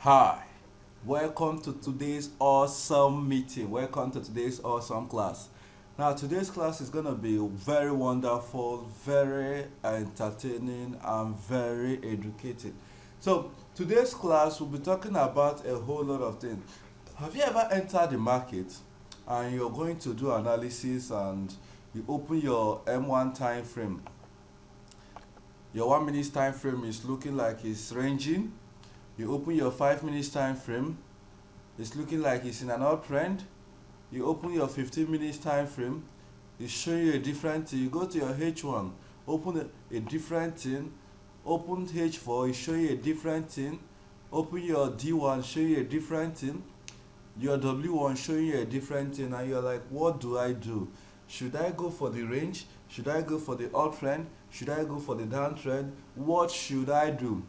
Hi, welcome to today's awesome meeting. Welcome to today's awesome class. Now, today's class is going to be very wonderful, very entertaining, and very educating. So, today's class will be talking about a whole lot of things. Have you ever entered the market and you're going to do analysis and you open your M1 time frame? Your 1 minute time frame is looking like it's ranging. You open your 5 minutes time frame, it's looking like it's in an uptrend. You open your 15 minutes time frame, it's showing you a different thing. You go to your H1, open a different thing. Open H4, it's showing you a different thing. Open your D1, show you a different thing. Your W1 showing you a different thing, and you're like, what do I do? Should I go for the range? Should I go for the uptrend? Should I go for the downtrend? What should I do?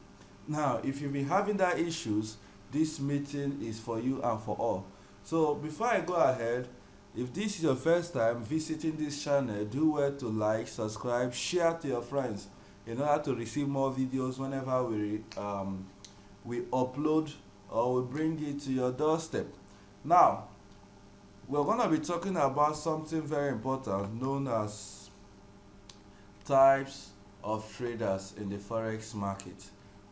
Now, if you've been having that issues, this meeting is for you and for all. So before I go ahead, if this is your first time visiting this channel, do well to like, subscribe, share to your friends in order to receive more videos whenever we upload or we bring it to your doorstep. Now, we're going to be talking about something very important known as types of traders in the forex market.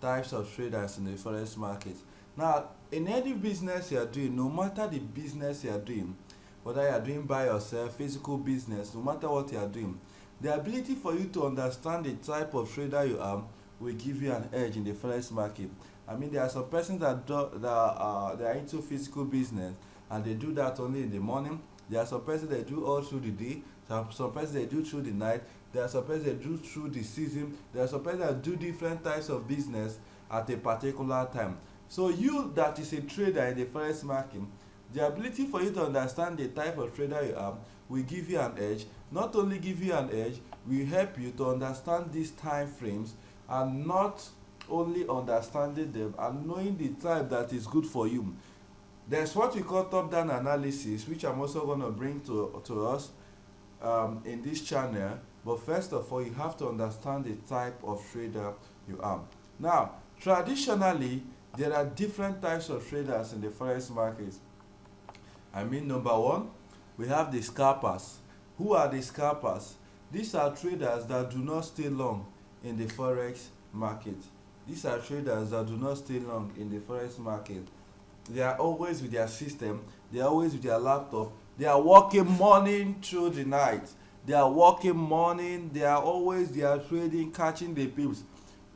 Types of traders in the forex market. Now, in any business you are doing, no matter the business you are doing, whether you are doing by yourself, physical business, no matter what you are doing, the ability for you to understand the type of trader you are will give you an edge in the forex market. I mean, there are some persons that are into physical business and they do that only in the morning. There are some persons that do all through the day. Some persons they do through the night. There are some persons that do through the season. There are some persons that do different types of business at a particular time. So you that is a trader in the forex market, the ability for you to understand the type of trader you are will give you an edge. Not only give you an edge, will help you to understand these time frames, and not only understanding them and knowing the type that is good for you. There's what we call top-down analysis, which I'm also going to bring to us in this channel. But first of all, you have to understand the type of trader you are. Now, traditionally, there are different types of traders in the forex market. I mean, number one, we have the scalpers. Who are the scalpers? These are traders that do not stay long in the forex market. These are traders that do not stay long in the forex market. They are always with their system. They are always with their laptop. They are working morning through the night. They are working morning. They are trading, catching the pips,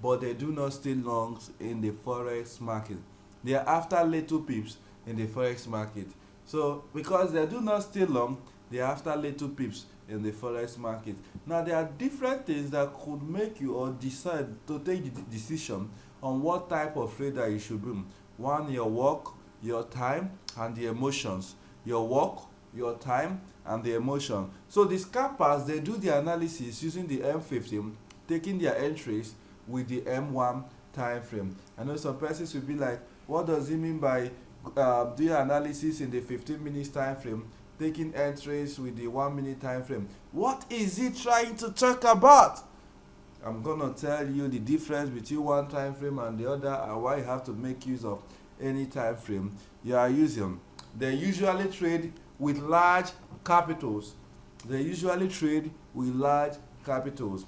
but they do not stay long in the forex market. They are after little pips in the forex market. So because they do not stay long, they are after little pips in the forex market. Now, there are different things that could make you or decide to take the decision on what type of trader you should be. One, your work, your time, and the emotions. Your work, your time, and the emotion. So the scalpers, they do the analysis using the M15, taking their entries with the M1 time frame. I know some persons will be like, what does it mean by doing analysis in the 15 minutes time frame, taking entries with the 1 minute time frame? What is it trying to talk about? I'm gonna tell you the difference between one time frame and the other, and why you have to make use of any time frame you are using. They usually trade with large capitals. They usually trade with large capitals.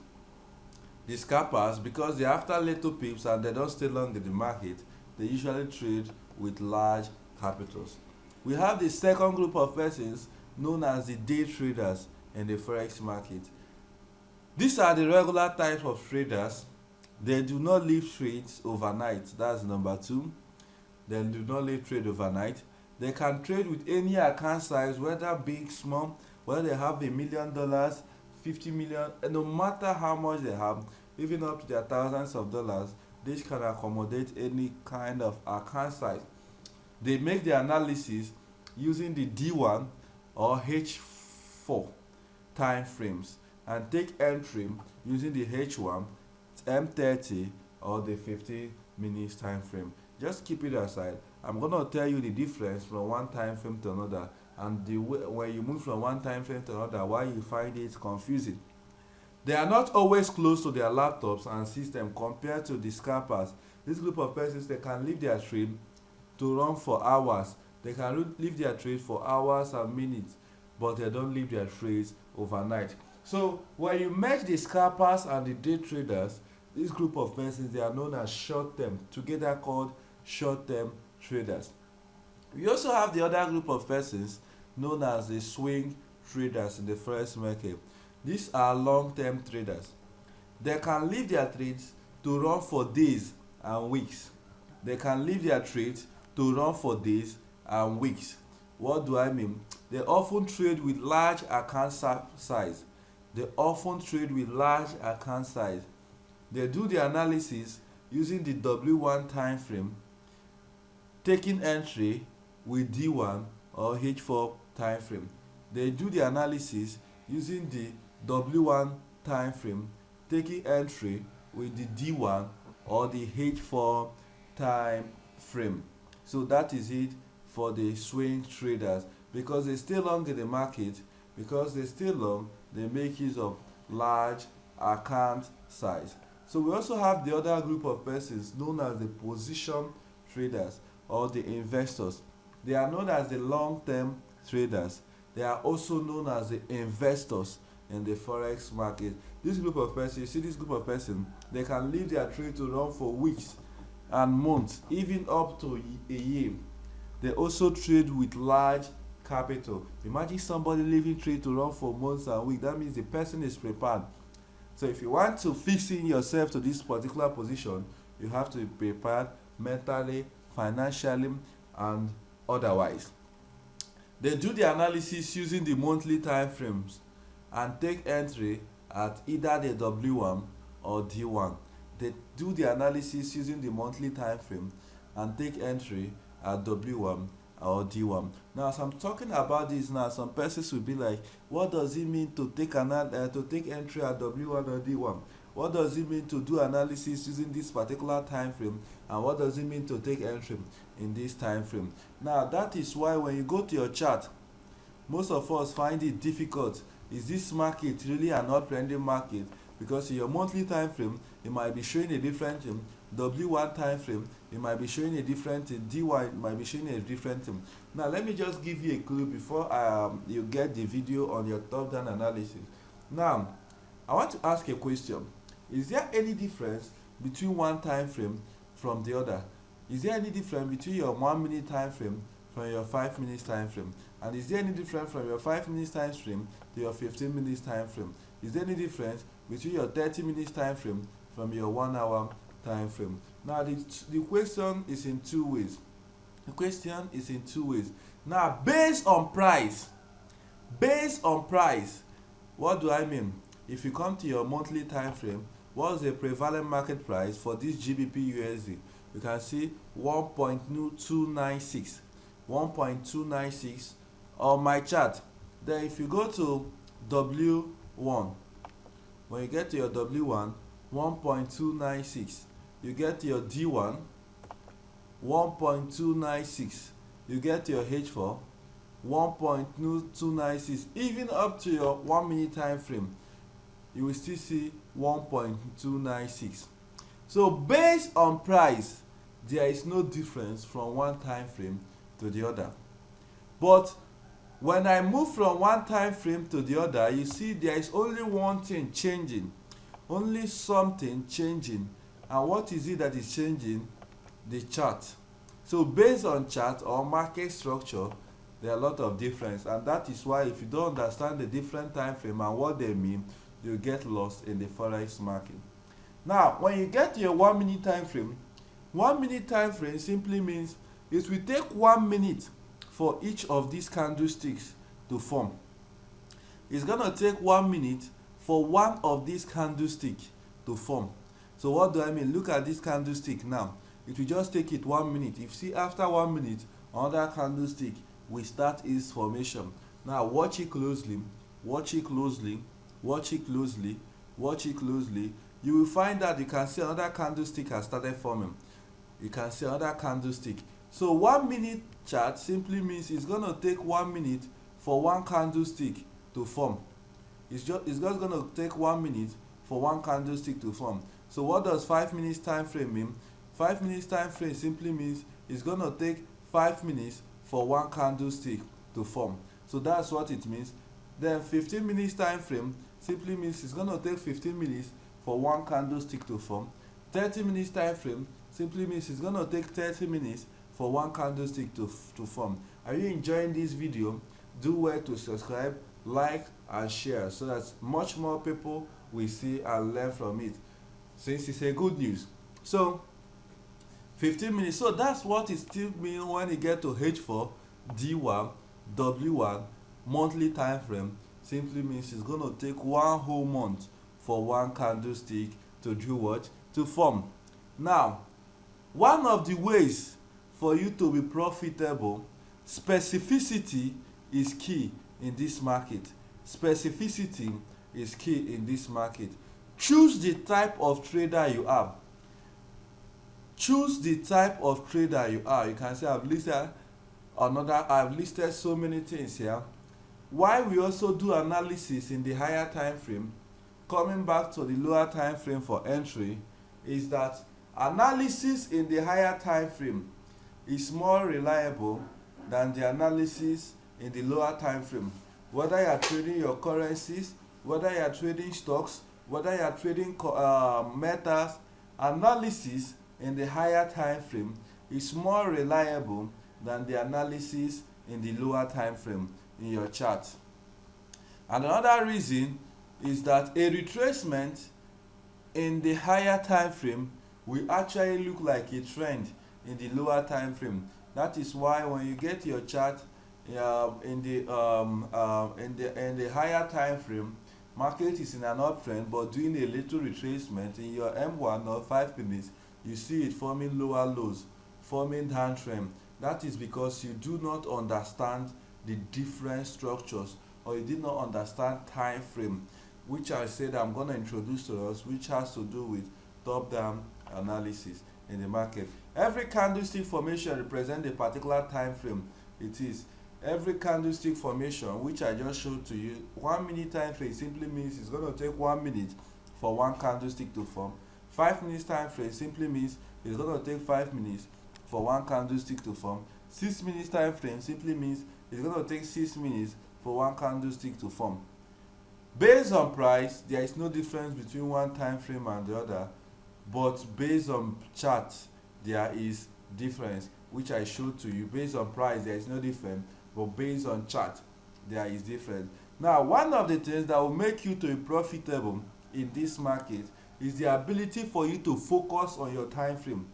The scalpers, because they're after little pips and they don't stay long in the market, they usually trade with large capitals. We have the second group of persons known as the day traders in the forex market. These are the regular types of traders. They do not leave trades overnight. That's number two. They do not leave trade overnight. They can trade with any account size, whether big, small, whether they have $1 million, 50 million, and no matter how much they have, even up to their thousands of dollars, this can accommodate any kind of account size. They make the analysis using the D1 or H4 time frames and take entry using the H1, M30, or the 15 minutes time frame. Just keep it aside. I'm going to tell you the difference from one time frame to another, and the way when you move from one time frame to another, why you find it confusing. They are not always close to their laptops and system compared to the scalpers. This group of persons, they can leave their trade to run for hours. They can leave their trade for hours and minutes, but they don't leave their trades overnight. So when you merge the scalpers and the day traders, this group of persons, they are known as short term, together called short term traders. We also have the other group of persons known as the swing traders in the forex market. These are long term traders. They can leave their trades to run for days and weeks. They can leave their trades to run for days and weeks. What do I mean? They often trade with large account size. They often trade with large account size. They do the analysis using the W1 time frame, taking entry with D1 or H4 time frame. They do the analysis using the W1 time frame, taking entry with the D1 or the H4 time frame. So that is it for the swing traders. Because they stay long in the market, because they stay long, they make use of large account size. So we also have the other group of persons known as the position traders or the investors. They are known as the long-term traders. They are also known as the investors in the forex market. This group of persons, you see this group of persons, they can leave their trade to run for weeks and months, even up to a year. They also trade with large capital. Imagine somebody leaving trade to run for months and weeks. That means the person is prepared. So if you want to fix in yourself to this particular position, you have to be prepared mentally, financially, and otherwise. They do the analysis using the monthly time frames and take entry at either the W1 or D1. They do the analysis using the monthly time frame and take entry at W1 or D1. Now, as I'm talking about this now, some persons will be like, what does it mean to take entry at W1 or D1? What does it mean to do analysis using this particular time frame, and what does it mean to take entry in this time frame? Now, that is why when you go to your chart, most of us find it difficult. Is this market really an uptrending market? Because in your monthly time frame, it might be showing a different thing. W1 time frame, it might be showing a different thing. D1 might be showing a different thing. Now, let me just give you a clue before you get the video on your top-down analysis. Now, I want to ask a question. Is there any difference between one time frame from the other? Is there any difference between your 1 minute time frame from your 5 minutes time frame? And is there any difference from your 5 minutes time frame to your 15 minutes time frame? Is there any difference between your 30 minutes time frame from your 1 hour time frame? Now, the question is in two ways. The question is in two ways. Now, based on price, what do I mean? If you come to your monthly time frame, what's the prevalent market price for this GBP USD? You can see 1.296, 1.296 on my chart. Then if you go to W1, when you get to your W1, 1.296, you get to your D1, 1.296, you get to your H4, 1.296, even up to your 1 minute time frame, you will still see 1.296. So based on price, there is no difference from one time frame to the other. But when I move from one time frame to the other, you see there is only one thing changing, only something changing. And what is it that is changing? The chart. So based on chart or market structure, there are a lot of difference, and that is why if you don't understand the different time frame and what they mean, you get lost in the forex market. Now, when you get to your 1 minute time frame, 1 minute time frame simply means it will take 1 minute for each of these candlesticks to form. It's gonna take 1 minute for one of these candlesticks to form. So what do I mean? Look at this candlestick now. It will just take it 1 minute. If you see after 1 minute, another candlestick will start its formation. Now watch it closely, watch it closely, watch it closely, watch it closely. You will find that you can see another candlestick has started forming. You can see another candlestick. So 1 minute chart simply means it's going to take 1 minute for one candlestick to form. It's just going to take 1 minute for one candlestick to form. So what does 5 minutes time frame mean? 5 minutes time frame simply means it's gonna take 5 minutes for one candlestick to form. So that's what it means. Then 15 minutes time frame simply means it's gonna take 15 minutes for one candlestick to form. 30 minutes time frame simply means it's gonna take 30 minutes for one candlestick to form. Are you enjoying this video? Do well to subscribe, like and share so that much more people will see and learn from it, since it's a good news. So 15 minutes, so that's what it still means when you get to H4, D1, W1 monthly time frame. Simply means it's going to take one whole month for one candlestick to do what? To form. Now, one of the ways for you to be profitable, specificity is key in this market. Specificity is key in this market. Choose the type of trader you are. Choose the type of trader you are. You can say I've listed so many things here. Why we also do analysis in the higher time frame, coming back to the lower time frame for entry, is that analysis in the higher time frame is more reliable than the analysis in the lower time frame. Whether you are trading your currencies, whether you are trading stocks, whether you are trading metals, analysis in the higher time frame is more reliable than the analysis in the lower time frame in your chart. And another reason is that a retracement in the higher time frame will actually look like a trend in the lower time frame. That is why when you get your chart in the higher time frame, market is in an uptrend but doing a little retracement in your M1 or 5 minutes, you see it forming lower lows, forming downtrend. That is because you do not understand the different structures, or you did not understand time frame, which I said I'm going to introduce to us, which has to do with top-down analysis in the market. Every candlestick formation represents a particular time frame. It is every candlestick formation, which I just showed to you. 1 minute time frame simply means it's going to take 1 minute for one candlestick to form. 5 minutes time frame simply means it's going to take 5 minutes for one candlestick to form. 6 minutes time frame simply means it's going to take 6 minutes for one candlestick to form. Based on price, there is no difference between one time frame and the other, but based on chart, there is difference, which I showed to you. Based on price, there is no difference, but based on chart, there is difference. Now, one of the things that will make you to be profitable in this market is the ability for you to focus on your time frame.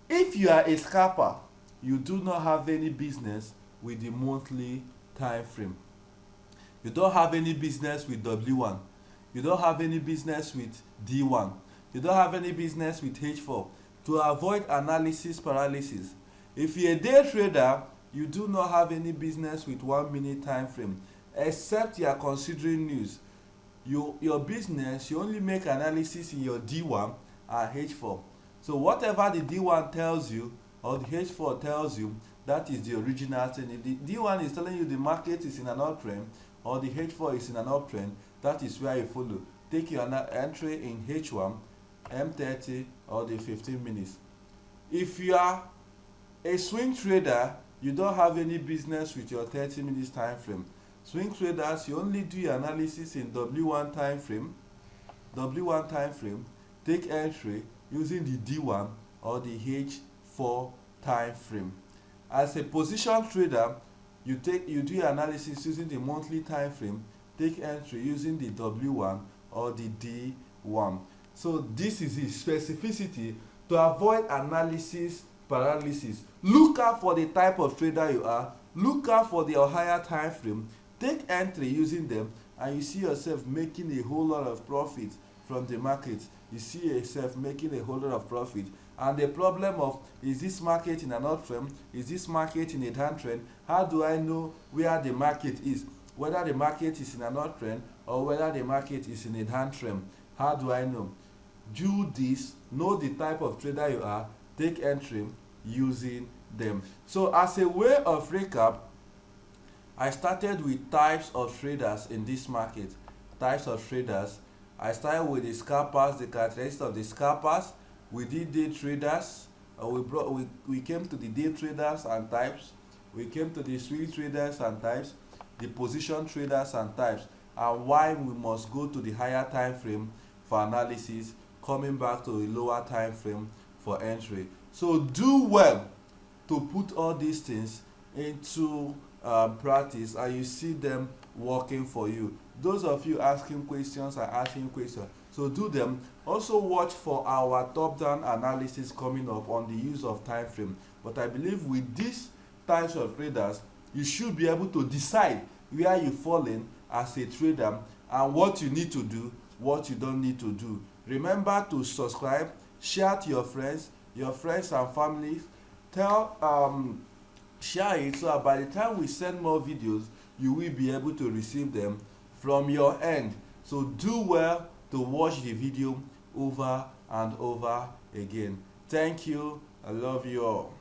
If you are a scalper, you do not have any business with the monthly time frame. You don't have any business with W1. You don't have any business with D1. You don't have any business with H4. To avoid analysis paralysis. If you're a day trader, you do not have any business with 1 minute time frame, except you are considering news. Your business, you only make analysis in your D1 and H4. So whatever the D1 tells you or the H4 tells you, that is the original thing. If the D1 is telling you the market is in an uptrend or the H4 is in an uptrend, that is where you follow. Take your entry in H1, M30 or the 15 minutes. If you are a swing trader, you don't have any business with your 30 minutes time frame. Swing traders, you only do your analysis in W1 time frame. W1 time frame, take entry using the D1 or the H4 time frame. As a position trader, you do your analysis using the monthly time frame, take entry using the W1 or the D1. So this is the specificity to avoid analysis paralysis. Look out for the type of trader you are, look out for the higher time frame, take entry using them, and you see yourself making a whole lot of profit from the market. You see yourself making a whole lot of profit. And the problem of, is this market in an uptrend? Is this market in a downtrend? How do I know where the market is? Whether the market is in an uptrend or whether the market is in a downtrend. How do I know? Do this, know the type of trader you are, take entry using them. So as a way of recap, I started with types of traders in this market. Types of traders. I started with the scalpers, the characteristics of the scalpers. We did day traders. We came to the day traders and types. We came to the swing traders and types, the position traders and types, and why we must go to the higher time frame for analysis, coming back to the lower time frame for entry. So do well to put all these things into practice, and you see them working for you. Those of you asking questions are asking questions, so do them. Also watch for our top down analysis coming up on the use of time frame. But I believe with these types of traders, you should be able to decide where you fall in as a trader and what you need to do, what you don't need to do. Remember to subscribe, share to your friends and families. Share it so that by the time we send more videos, you will be able to receive them from your end. So do well to watch the video over and over again. Thank you. I love you all.